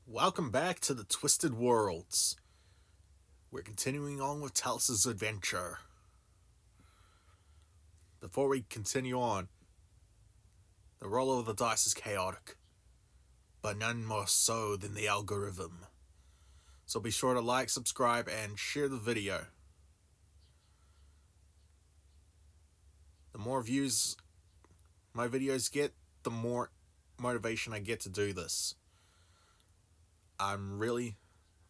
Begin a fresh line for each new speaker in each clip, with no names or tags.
Welcome back to the Twisted Worlds. We're continuing on with Talis' adventure. Before we continue on, the roll of the dice is chaotic, but none more so than the algorithm. So be sure to like, subscribe, and share the video. The more views my videos get, the more motivation I get to do this. I'm really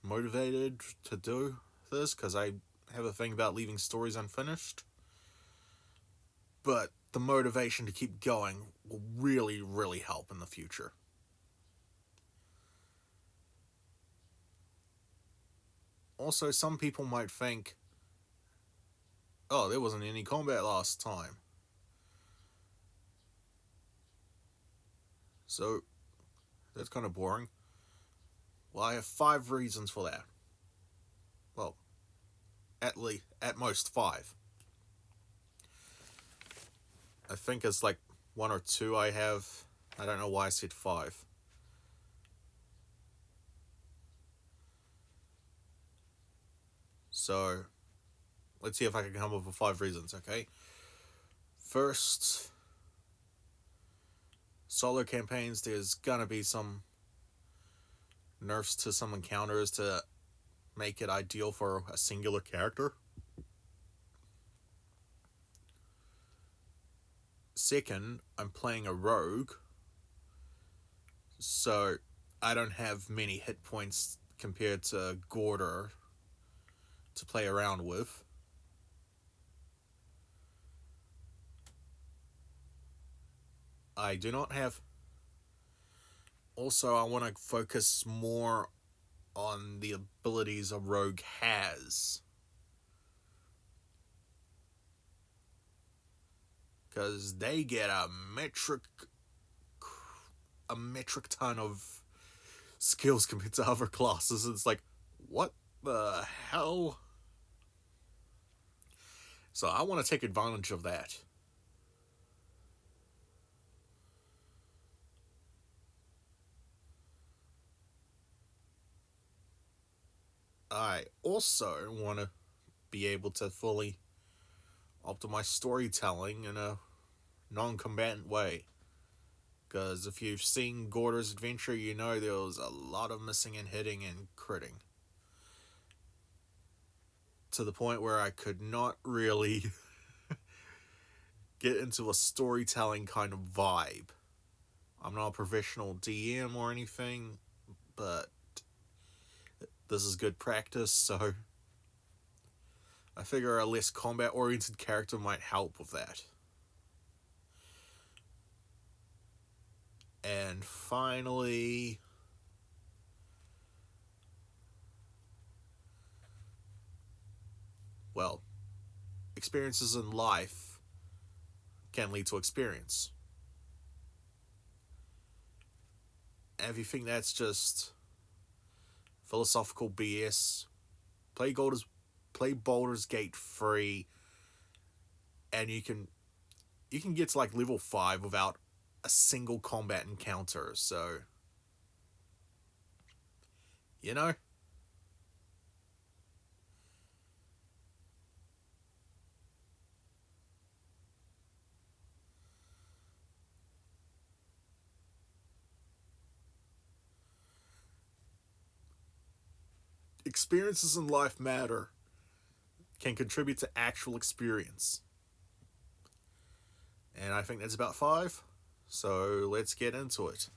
motivated to do this because I have a thing about leaving stories unfinished. But the motivation to keep going will really help in the future. Also, some people might think, oh, there wasn't any combat last time. So, that's kind of boring. Well, I have 5 reasons for that. Well, at most 5. I think it's like 1 or 2 I have. I don't know why I said 5. So, let's see if I can come up with 5 reasons, okay? First, solo campaigns, there's gonna be some nerfs to some encounters to make it ideal for a singular character. Second, I'm playing a rogue, so I don't have many hit points compared to Gorder to play around with. I do not have... Also, I want to focus more on the abilities a rogue has. Because they get a metric ton of skills compared to other classes. It's like, what the hell? So I want to take advantage of that. I also want to be able to fully optimize storytelling in a non-combatant way. Because if you've seen Gorder's adventure, you know there was a lot of missing and hitting and critting. To the point where I could not really get into a storytelling kind of vibe. I'm not a professional DM or anything, but this is good practice, so I figure a less combat-oriented character might help with that. And finally, well, experiences in life can lead to experience. And if you think that's just philosophical BS, play Baldur's Gate free, and you can get to like level 5 without a single combat encounter. So, you know, experiences in life matter, can contribute to actual experience. And I think that's about 5. So let's get into it.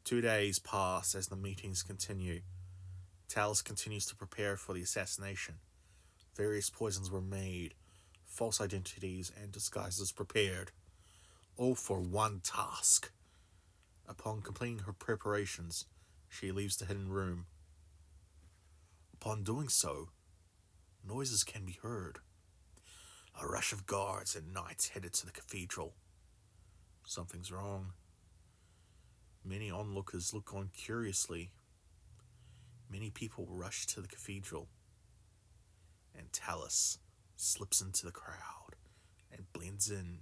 2 days pass as the meetings continue. Talis continues to prepare for the assassination. Various poisons were made, false identities and disguises prepared, all for one task. Upon completing her preparations, she leaves the hidden room. Upon doing so, noises can be heard. A rush of guards and knights headed to the cathedral. Something's wrong. Many onlookers look on curiously. Many people rush to the cathedral, and Talis slips into the crowd and blends in,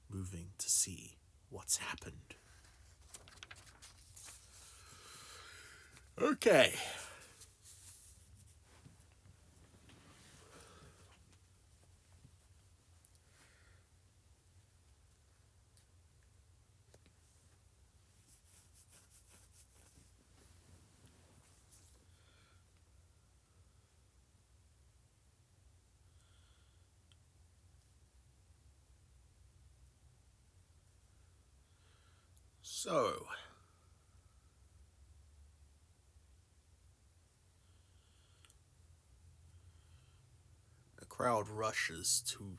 moving to see what's happened. Okay. So, the crowd rushes to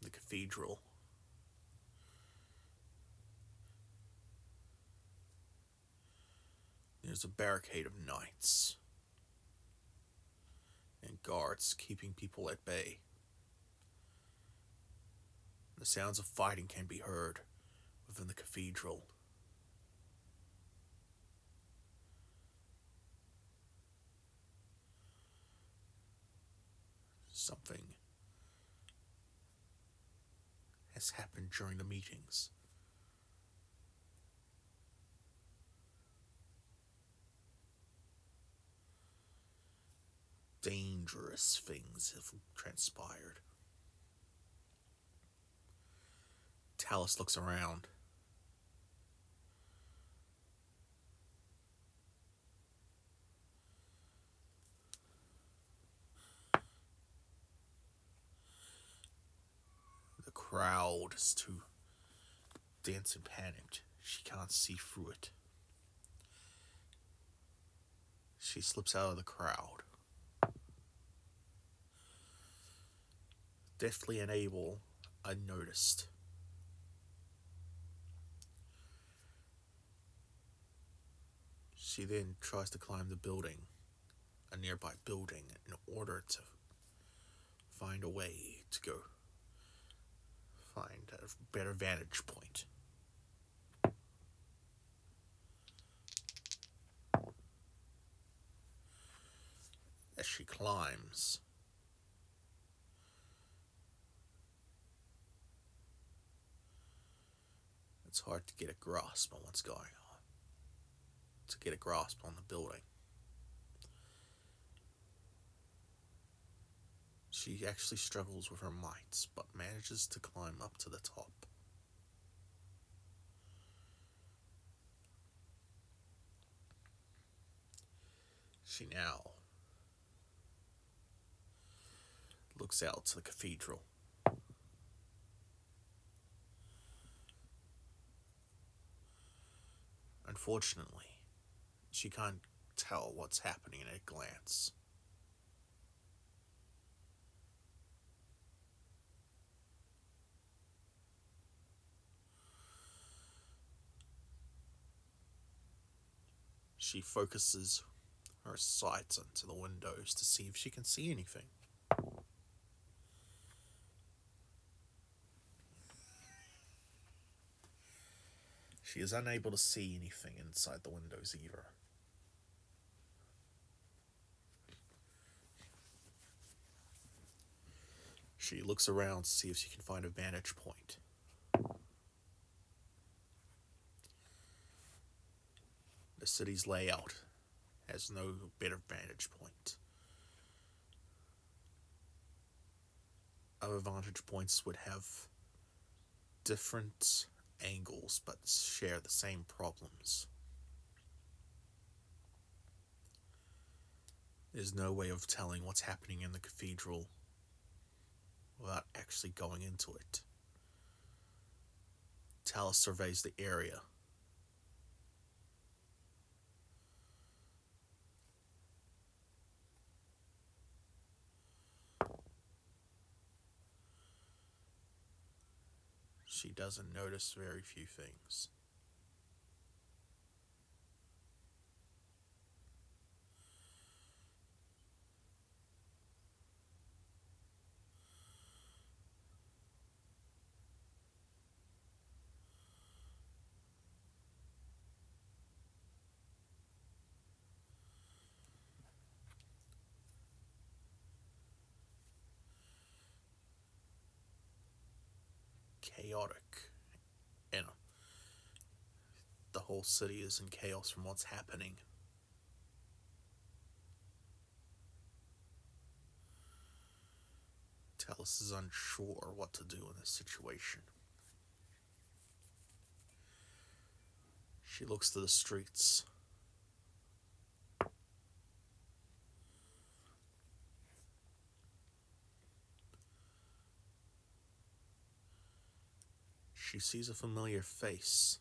the cathedral. There's a barricade of knights and guards keeping people at bay. The sounds of fighting can be heard within the cathedral. Something has happened during the meetings. Dangerous things have transpired. Talis looks around. The crowd is too dense and panicked. She can't see through it. She slips out of the crowd. Deftly and able, unnoticed. She then tries to climb the building, a nearby building, in order to find a way to go find a better vantage point. As she climbs, it's hard to get a grasp on what's going on, to get a grasp on the building. She actually struggles with her might, but manages to climb up to the top. She now looks out to the cathedral. Unfortunately, she can't tell what's happening at a glance. She focuses her sights into the windows to see if she can see anything. She is unable to see anything inside the windows either. She looks around to see if she can find a vantage point. The city's layout has no better vantage point. Other vantage points would have different angles but share the same problems. There's no way of telling what's happening in the cathedral without actually going into it. Talis surveys the area. She doesn't notice very few things. Chaotic. And whole city is in chaos from what's happening. Talis is unsure what to do in this situation. She looks to the streets. She sees a familiar face.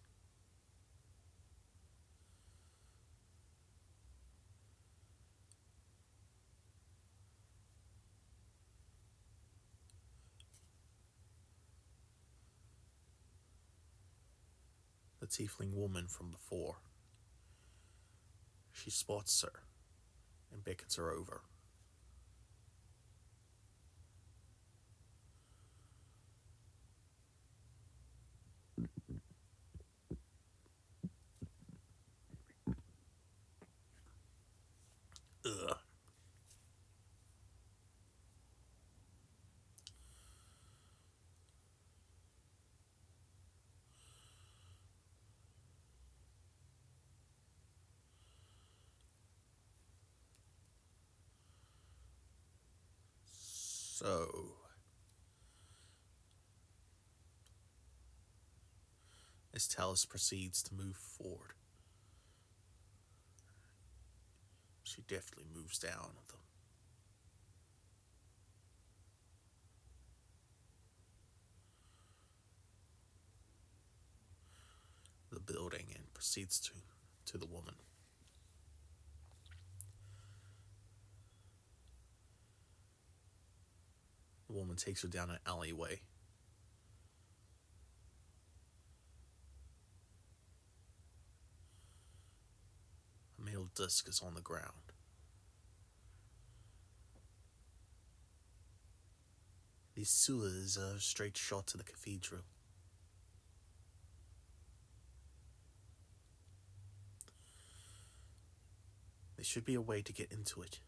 The tiefling woman from before. She spots her and beckons her over. Ugh. So, as Talis proceeds to move forward, she deftly moves down the building and proceeds to the woman. The woman takes her down an alleyway. A metal disc is on the ground. These sewers are a straight shot to the cathedral. There should be a way to get into it.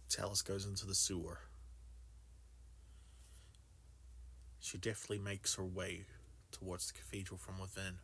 Talis goes into the sewer. She deftly makes her way towards the cathedral from within.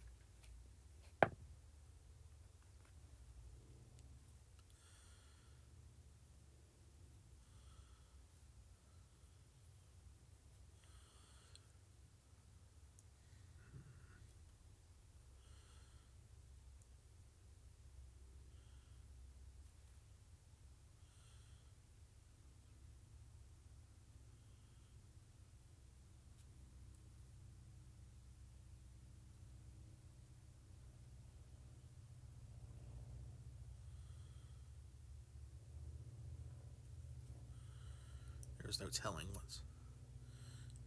There's no telling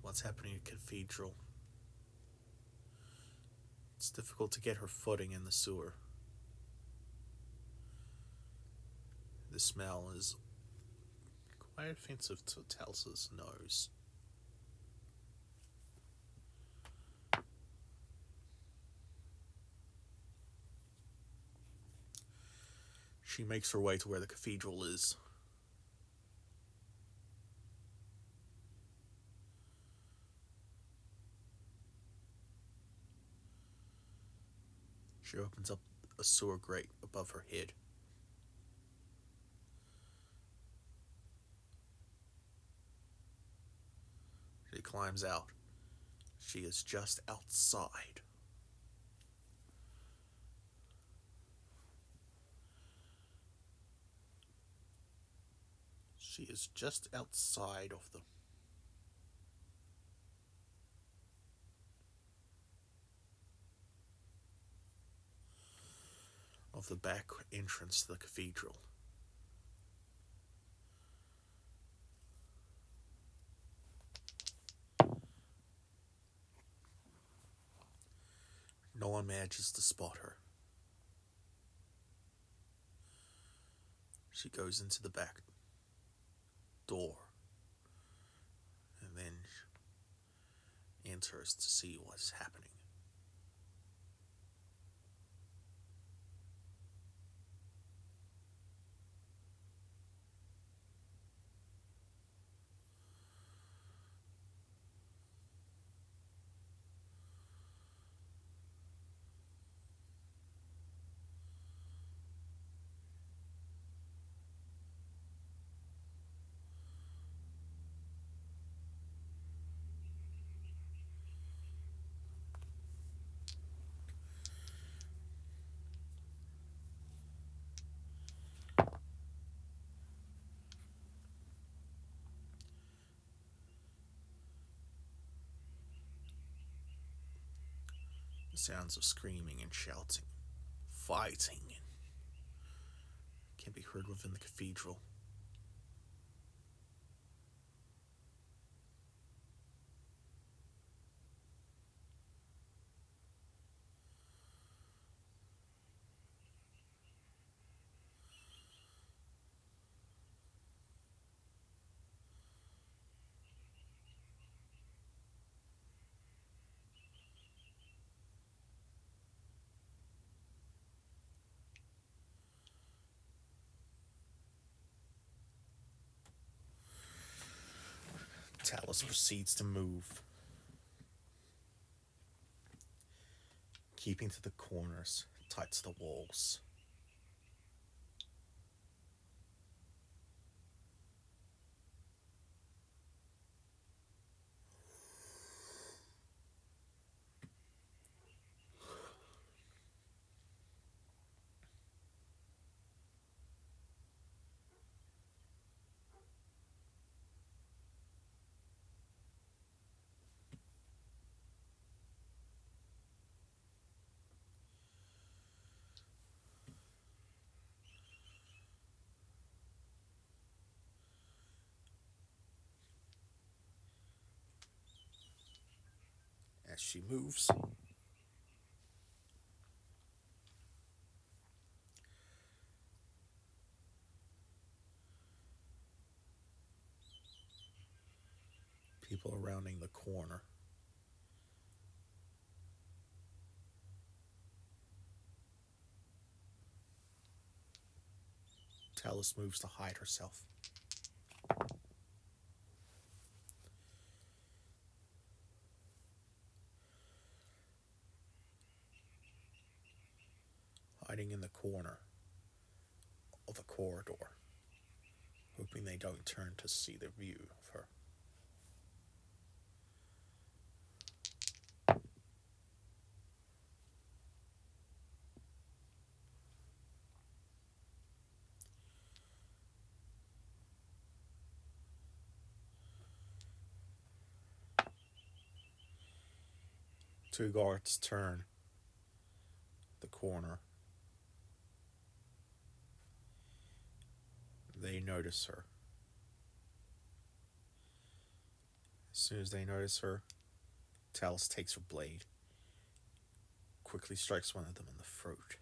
what's happening at Cathedral. It's difficult to get her footing in the sewer. The smell is quite offensive to Talis's nose. She makes her way to where the cathedral is. She opens up a sewer grate above her head. She climbs out. She is just outside. She is just outside of the back entrance to the cathedral. No one manages to spot her. She goes into the back door and then enters to see what's happening. Sounds of screaming and shouting, fighting, can be heard within the cathedral. Talis proceeds to move, keeping to the corners, tight to the walls. As she moves, people are rounding the corner. Talis moves to hide herself. Hiding in the corner of the corridor, hoping they don't turn to see the view of her. Two guards turn the corner. They notice her. As soon as they notice her, Talis takes her blade, quickly strikes one of them in the throat.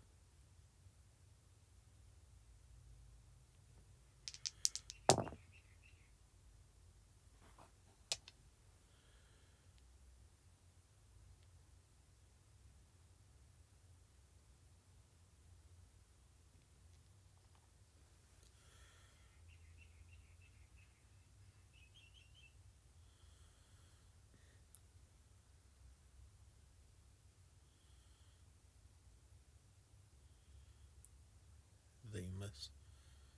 They miss.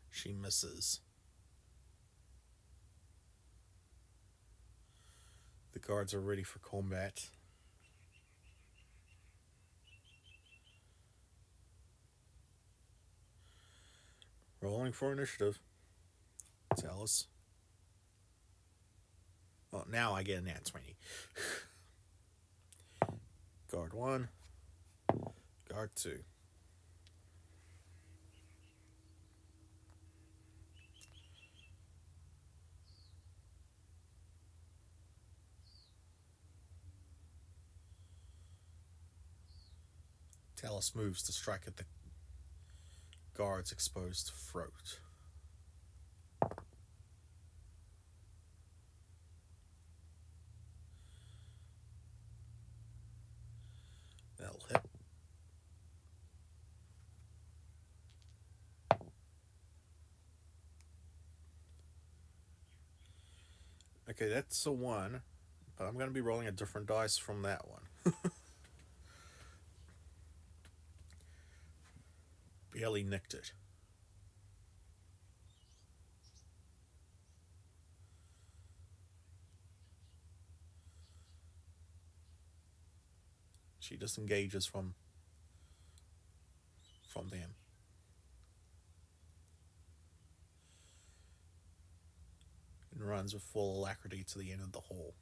She misses. The guards are ready for combat. Rolling for initiative. Talis. Oh, now I get an nat 20. Guard 1. Guard 2. Talis moves to strike at the guard's exposed throat. That'll hit. Okay, that's a 1, but I'm going to be rolling a different dice from that one. Barely nicked it. She disengages from them. And runs with full alacrity to the end of the hall.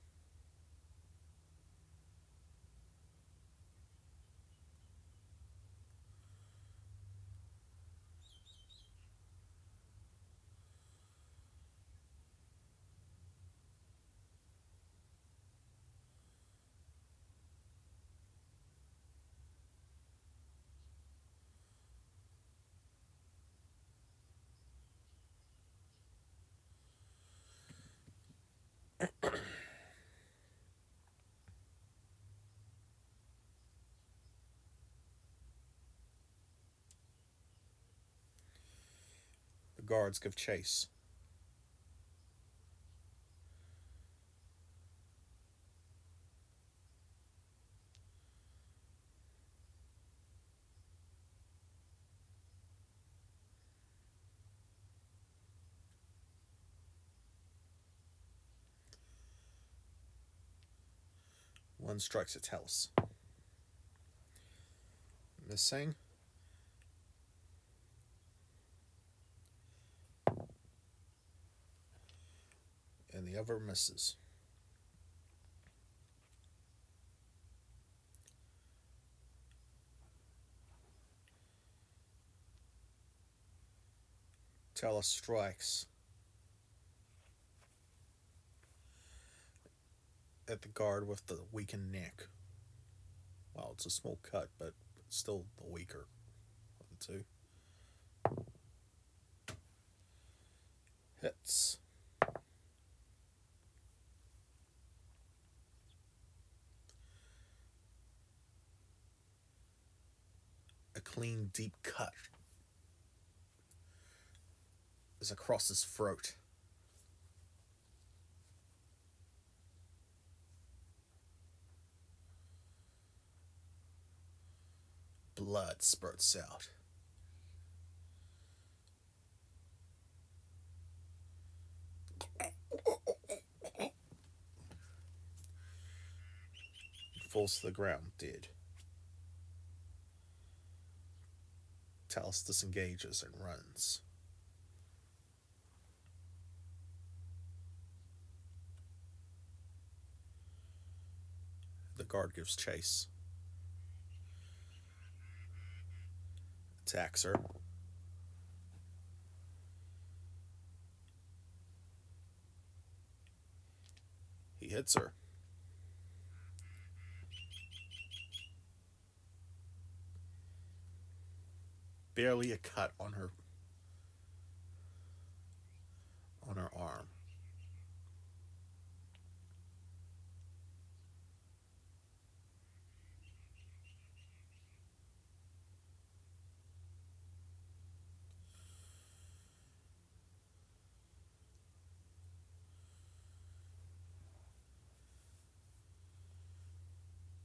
The guards give chase. One strikes at Talis. Missing. And the other misses. Talis strikes at the guard with the weakened neck. Well, it's a small cut, but still the weaker of the two. Hits. A clean, deep cut is across his throat. Blood spurts out. Falls to the ground, dead. Talis disengages and runs. The guard gives chase. Attacks her. He hits her. Barely a cut on her arm.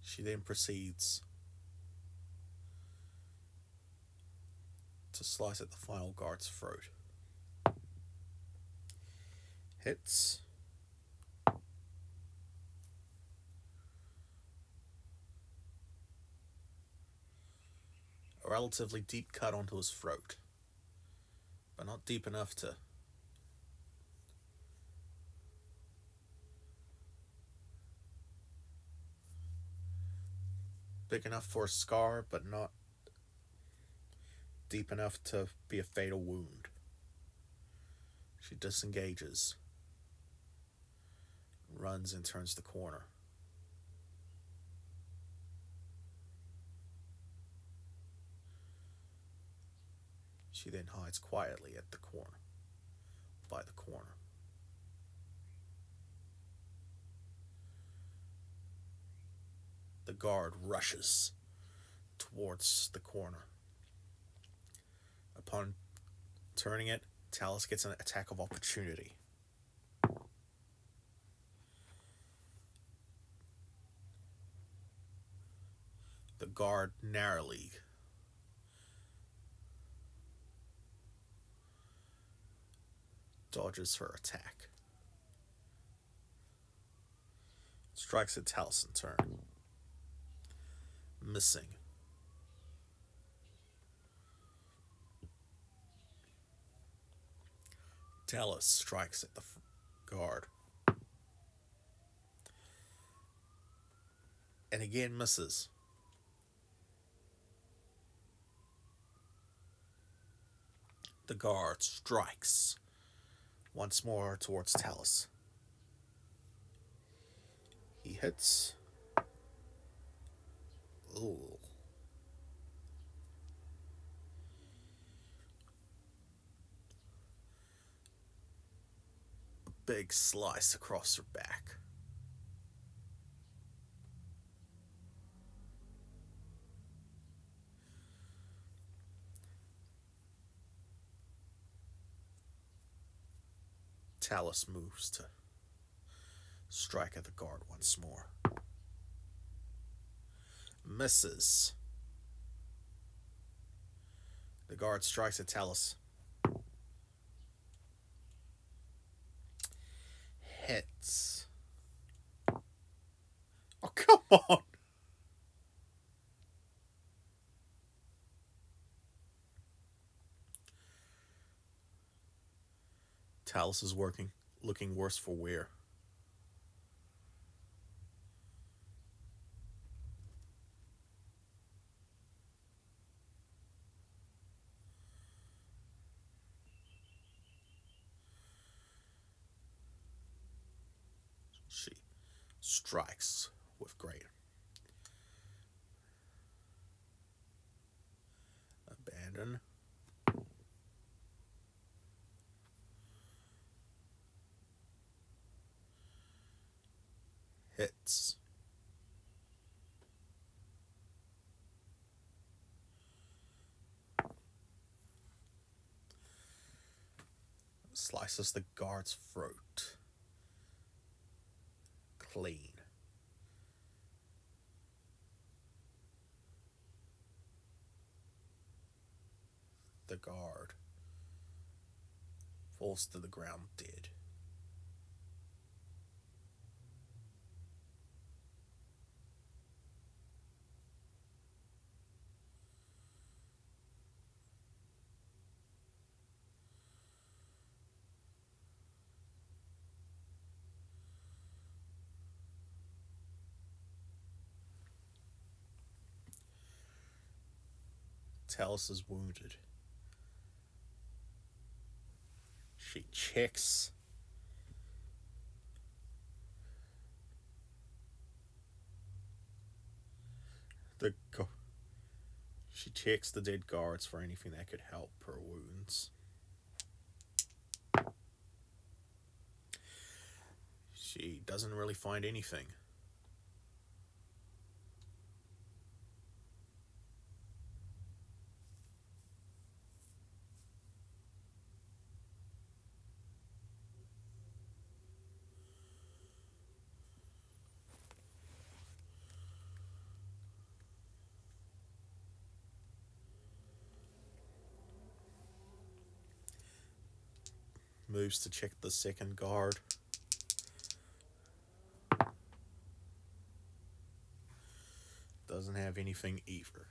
She then proceeds to slice at the final guard's throat. Hits. A relatively deep cut onto his throat, but not deep enough to big enough for a scar, but not deep enough to be a fatal wound. She disengages, runs and turns the corner. She then hides quietly at the corner, by the corner. The guard rushes towards the corner. Upon turning it, Talis gets an attack of opportunity. The guard narrowly dodges her attack. Strikes at Talis in turn. Missing. Talis strikes at the guard. And again misses. The guard strikes once more towards Talis. He hits. Ooh. A big slice across her back. Talis moves to strike at the guard once more. Misses. The guard strikes at Talis. Hits. Oh, come on! Talis is looking worse for wear. She strikes with great abandon. Hits. Slices the guard's throat. Clean. The guard falls to the ground dead. Talis is wounded. She checks she checks the dead guards for anything that could help her wounds. She doesn't really find anything. Moves to check the second guard. Doesn't have anything either.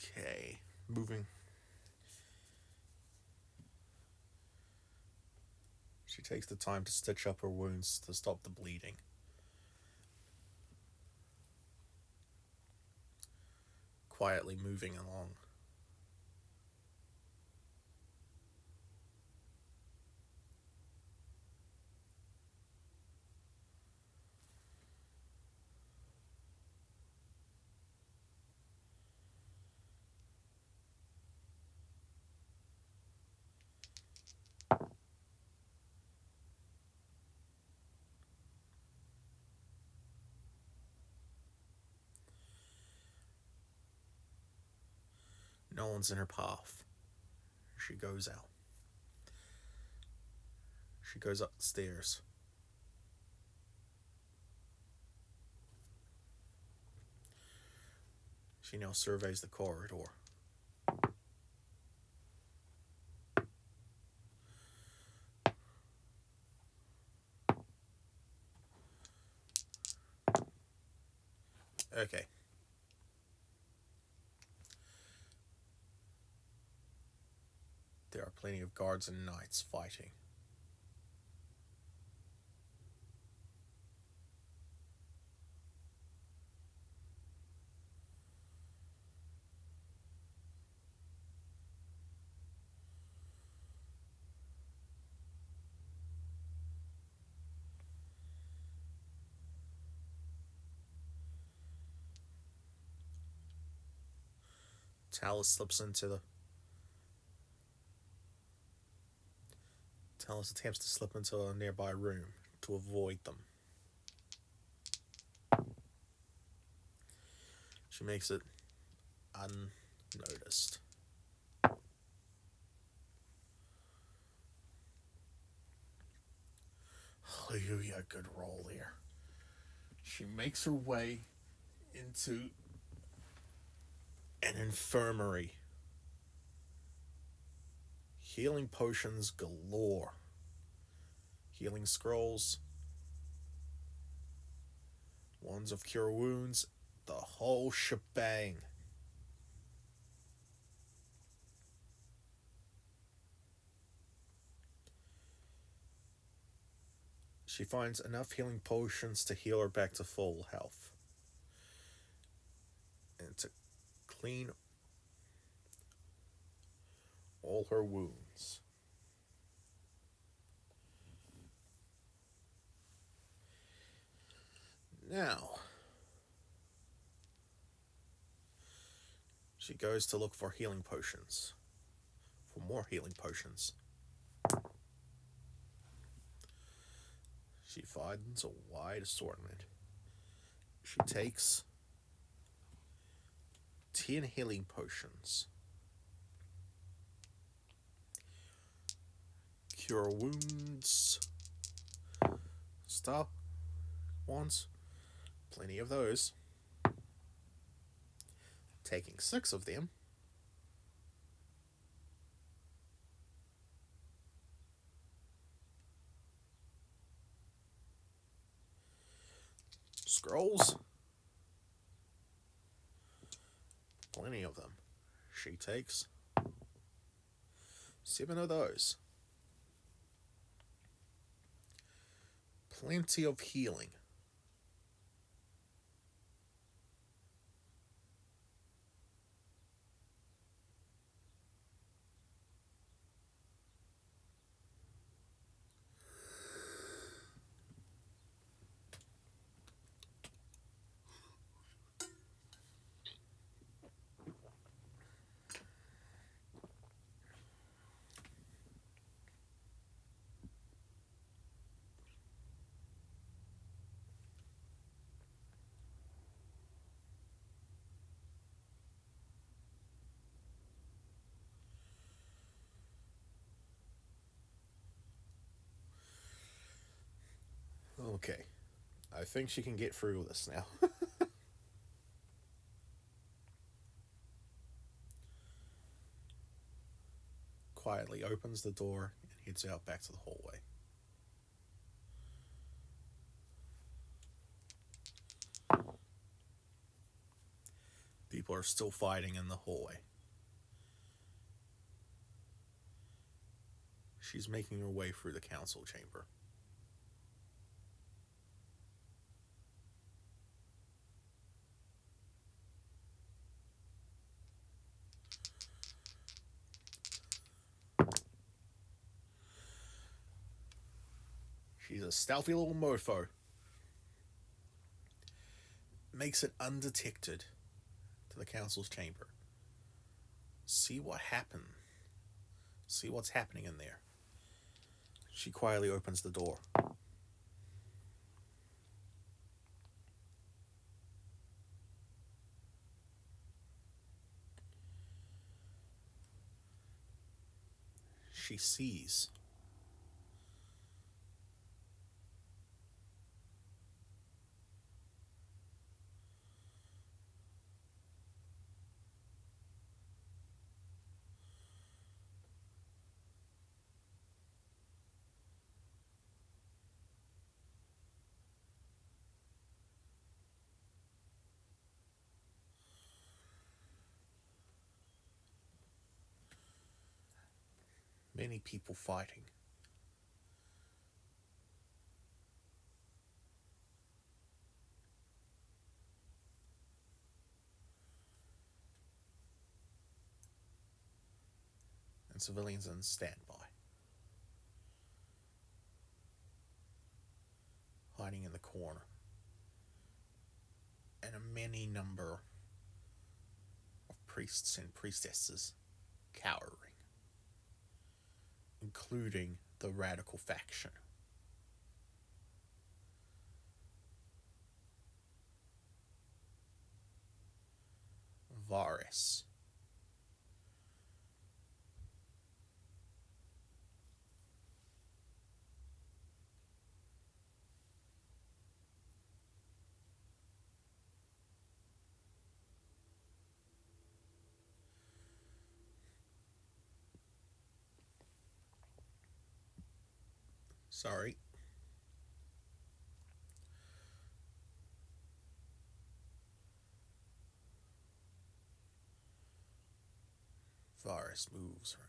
Okay, moving. She takes the time to stitch up her wounds to stop the bleeding. Quietly moving along. No one's in her path. She goes out. She goes up the stairs. She now surveys the corridor. Okay. There are plenty of guards and knights fighting. Talis attempts to slip into a nearby room to avoid them. She makes it unnoticed. Hallelujah, good roll there. She makes her way into an infirmary. Healing potions galore. Healing scrolls. Wands of cure wounds. The whole shebang. She finds enough healing potions to heal her back to full health. And to clean all her wounds. Now, she goes to look for healing potions. For more healing potions. She finds a wide assortment. She takes 10 healing potions. Cure wounds. Stop. Wands. Plenty of those. Taking 6 of them. Scrolls. Plenty of them. She takes 7 of those. Plenty of healing. Okay. I think she can get through this now. Quietly opens the door and heads out back to the hallway. The people are still fighting in the hallway. She's making her way through the council chamber. She's a stealthy little mofo. Makes it undetected to the council's chamber. See what happened. See what's happening in there. She quietly opens the door. She sees many people fighting. And civilians on standby. Hiding in the corner. And a many number of priests and priestesses cowering. Including the radical faction. Varys. Sorry. Varys moves around.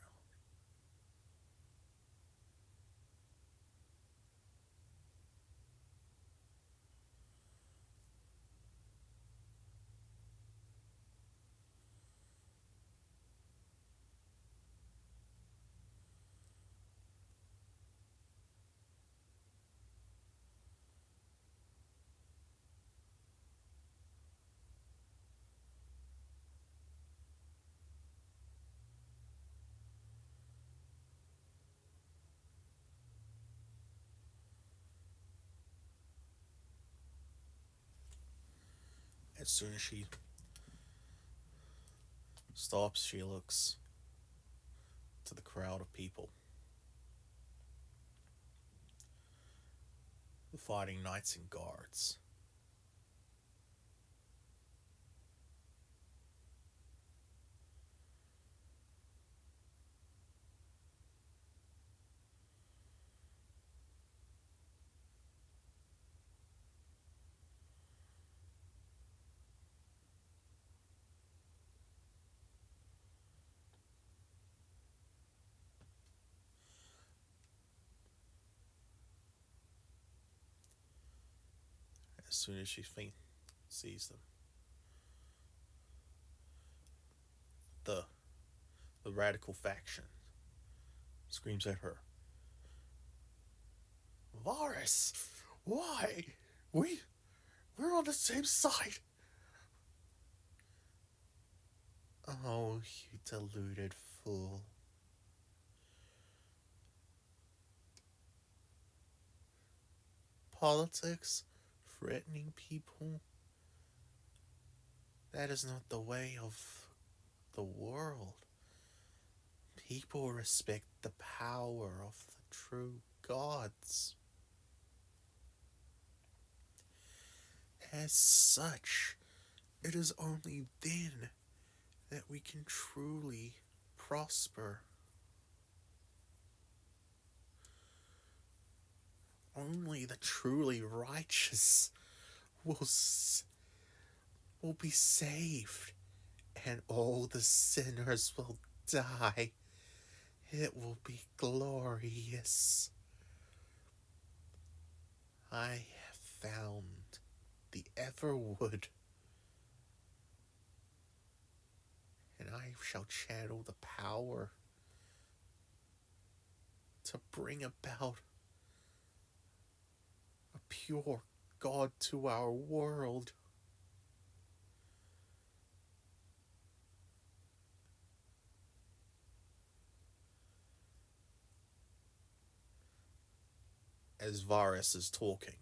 As soon as she stops, she looks to the crowd of people. The fighting knights and guards. As soon as she sees them, the radical faction screams at her, "Varys, why? We're on the same side." Oh, you deluded fool. Politics, threatening people, that is not the way of the world. People respect the power of the true gods. As such, it is only then that we can truly prosper. Only the truly righteous will be saved and all the sinners will die. It will be glorious. I have found the Everwood, and I shall channel the power to bring about a pure God to our world. As Varus is talking,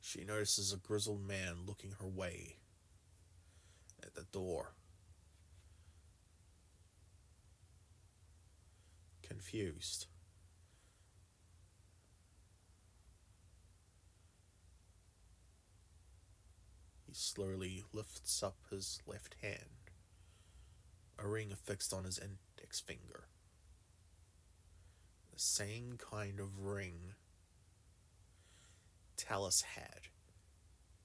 she notices a grizzled man looking her way at the door. Confused. He slowly lifts up his left hand, a ring affixed on his index finger. The same kind of ring Talis had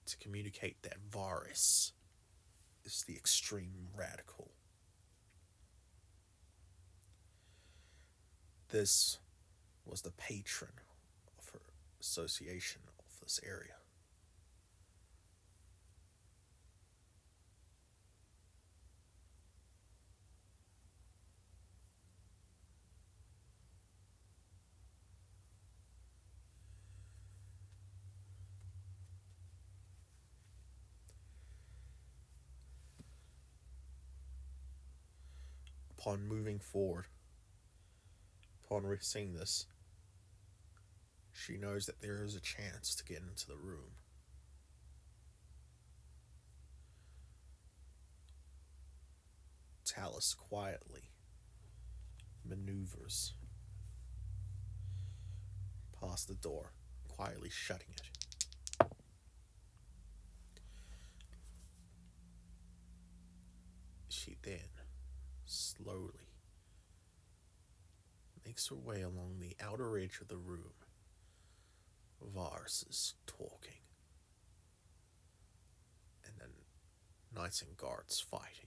to communicate that Varus is the extreme radical. This was the patron of her association of this area. Upon moving forward, upon seeing this, she knows that there is a chance to get into the room. Talis quietly maneuvers past the door, quietly shutting it. She then slowly makes her way along the outer edge of the room. Varus is talking, and then knights and guards fighting.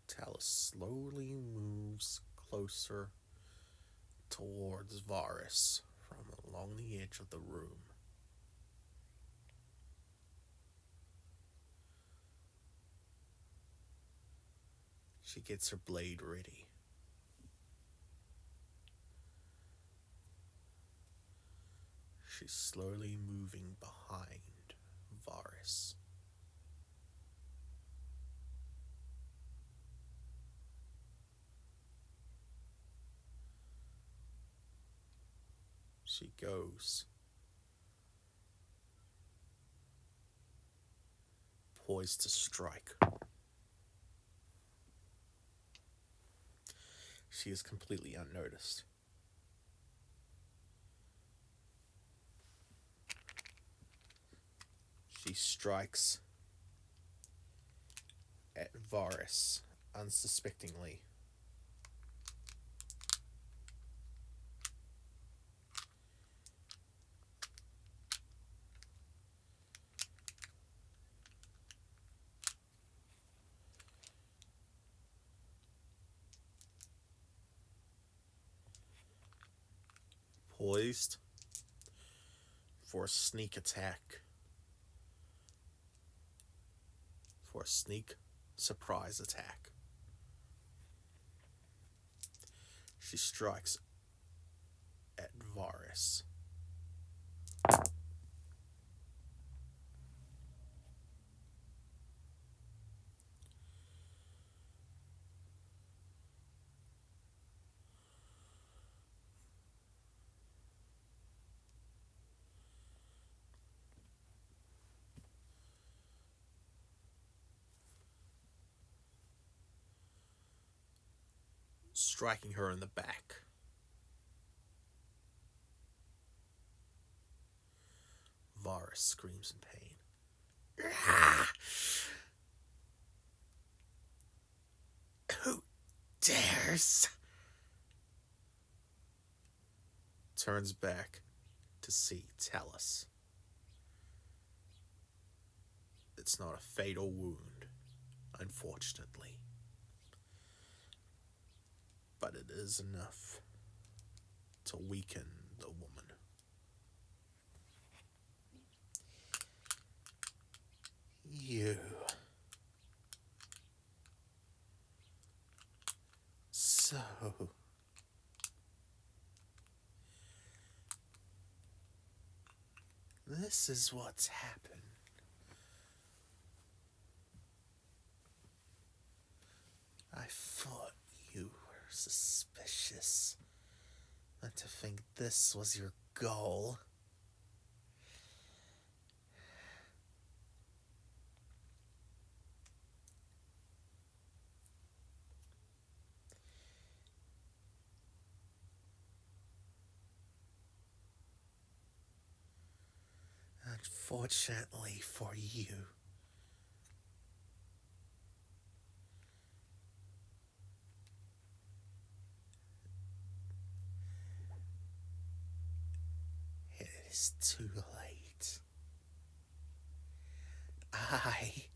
Talis slowly moves closer towards Varus from along the edge of the room. She gets her blade ready. She's slowly moving behind Varus. She goes, poised to strike. She is completely unnoticed. She strikes at Varus unsuspectingly. Poised for a sneak attack. For a sneak surprise attack. She strikes at Varus. striking her in the back. Varus screams in pain. Ah! Who dares? Turns back to see Talis. It's not a fatal wound, unfortunately. But it is enough to weaken the woman. You. So. This is what's happened. I thought you were suspicious. And to think this was your goal. Unfortunately for you, it is too late. I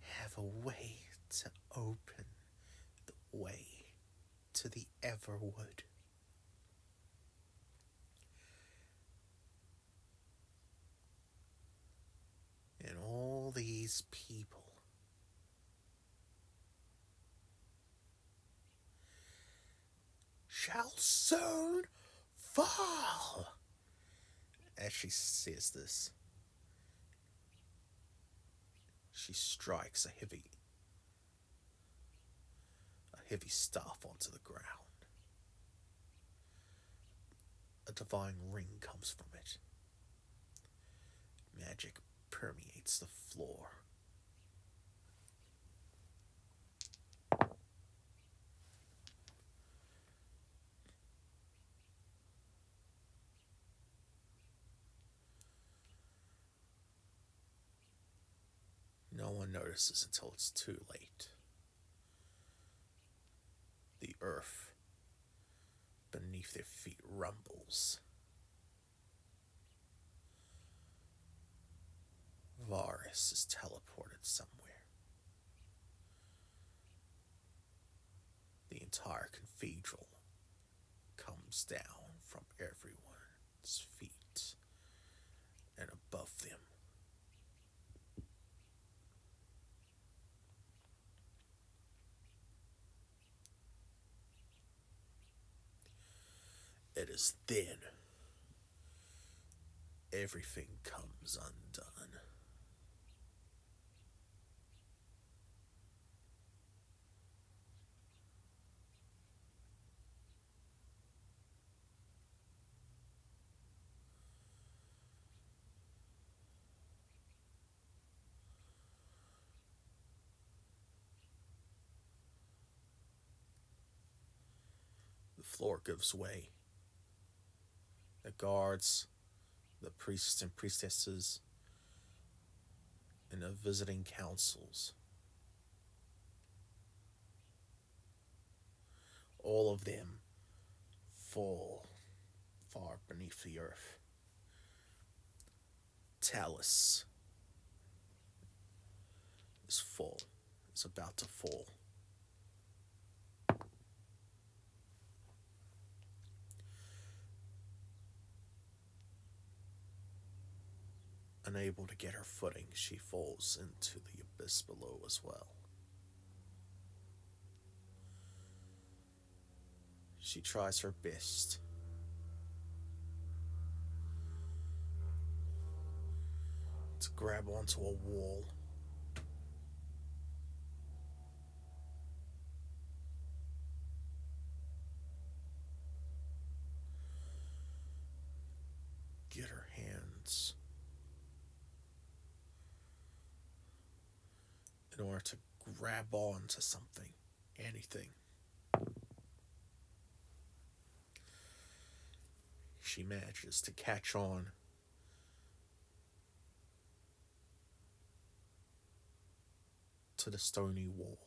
have a way to open the way to the Everwood. And all these people shall soon fall. As she says this, she strikes a heavy staff onto the ground. A divine ring comes from it. Magic permeates the floor. No one notices until it's too late. The earth beneath their feet rumbles. Varus is teleported somewhere. The entire cathedral comes down from everyone's feet and above them. It is then everything comes undone. The floor gives way. The guards, the priests and priestesses, and the visiting councils, all of them fall far beneath the earth. Talis is about to fall. Unable to get her footing, she falls into the abyss below as well. She tries her best to grab onto a wall. Get her hands in order to grab on to something. anything. She manages to catch on to the stony wall.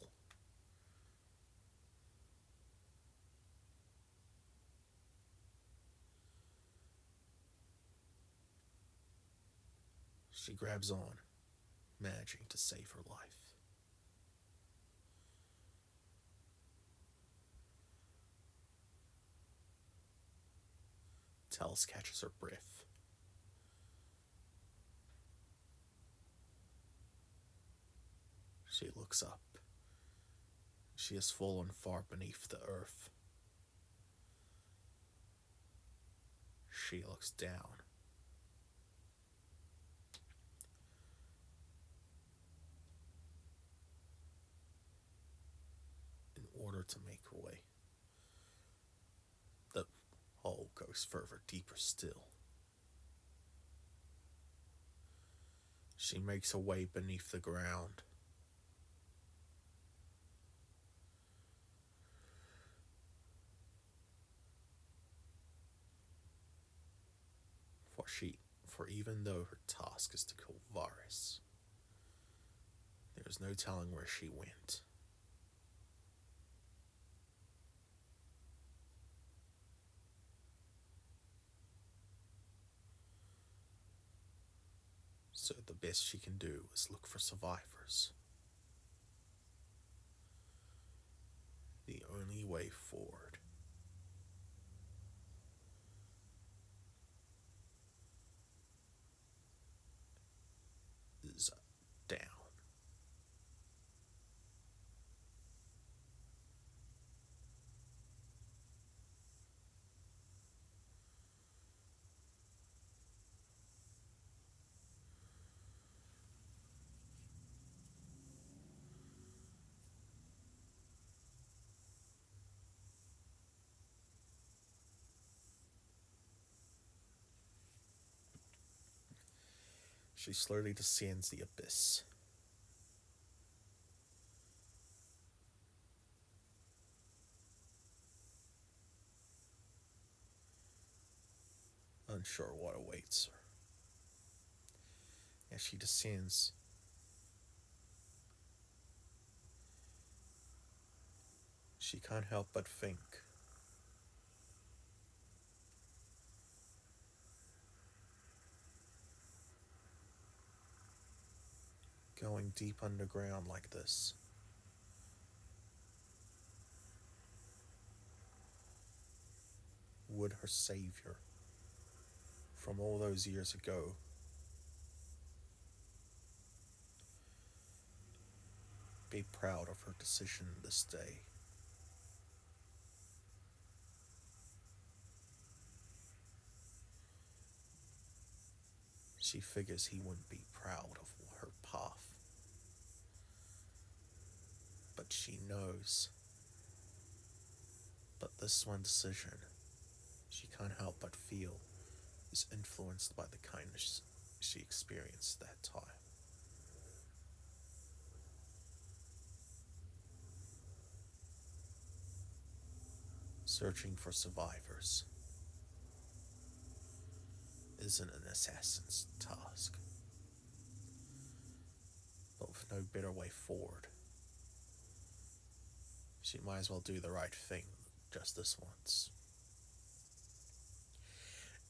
She grabs on, managing to save her life. Talis catches her breath. She looks up. She has fallen far beneath the earth. She looks down. In order to make her way, the hole goes further deeper still. She makes her way beneath the ground. For even though her task is to kill Varys, there is no telling where she went. So the best she can do is look for survivors. The only way forward is down. She slowly descends the abyss. Unsure what awaits her. As she descends, she can't help but think. Going deep underground like this, would her savior from all those years ago be proud of her decision this day? She figures he wouldn't be proud of her path. But she knows. But this one decision, she can't help but feel, is influenced by the kindness she experienced that time. Searching for survivors isn't an assassin's task, but with no better way forward, she might as well do the right thing just this once.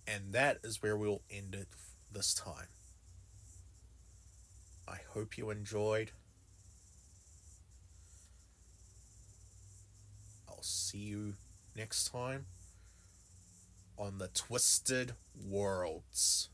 And that is where we'll end it this time. I hope you enjoyed. I'll see you next time on the Twisted Worlds.